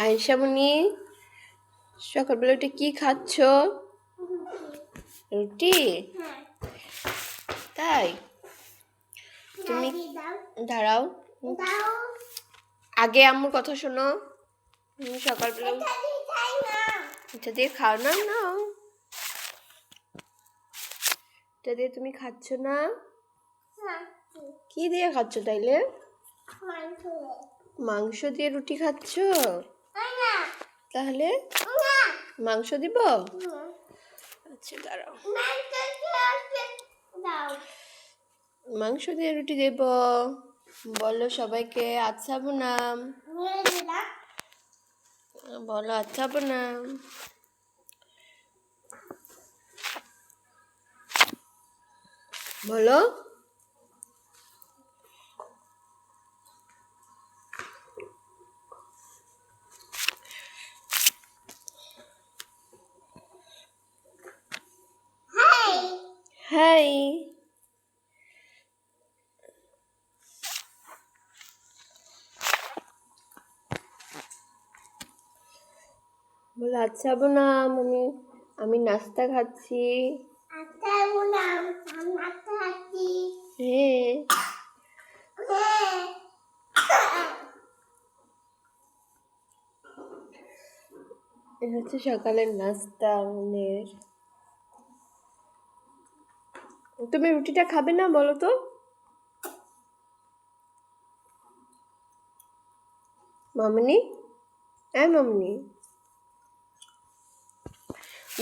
আয়েশামণি, সকালবেলা উঠে কি খাচ্ছ? রুটি? তাই? তুমি দাঁড়াও, আগে আম্মুর কথা শোনো। তুমি সকালবেলা এটা দিয়ে খাও না, না এটা দিয়ে তুমি খাচ্ছ না? কি দিয়ে খাচ্ছ তাইলে? মাংস দিয়ে রুটি খাচ্ছ? তাহলে মাংস দিব? আচ্ছা দাঁড়াও, মাংস দিয়ে রুটি দেব। বলো সবাইকে আচ্ছা বুনাম, বলো আচ্ছা বুনাম। বলো হাই। বলো আচ্ছা বুনাম, আমি নাস্তা খাচ্ছি। হ্যাঁ, এটা হচ্ছে সকালের নাস্তা আমাদের। তুমি রুটিটা খাবে না বলো তো? মামনি, হ্যাঁ মামনি,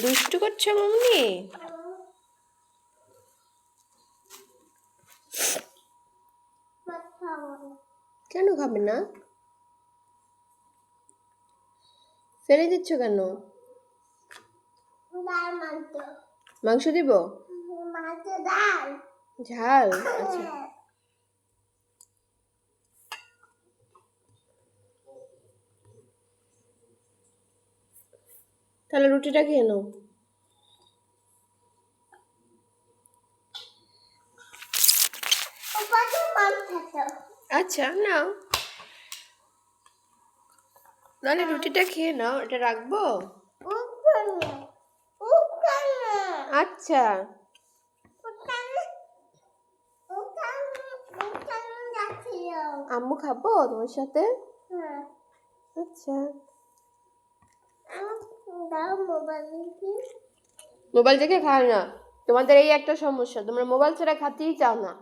দুষ্টু করছো মামনি? কেন খাবে না? ফেলে দিচ্ছ কেন? মাংস দিব? ঝাল? আচ্ছা তাহলে রুটিটা খেয়ে নাও। আচ্ছা নাও, নাহলে রুটিটা খেয়ে নাও। এটা রাখবো? আচ্ছা আম্মু খাবো তোমার সাথে? আচ্ছা মোবাইল দেখে খায় না, তোমাদের এই একটা সমস্যা, তোমরা মোবাইল ছাড়া খাতেই চাও না।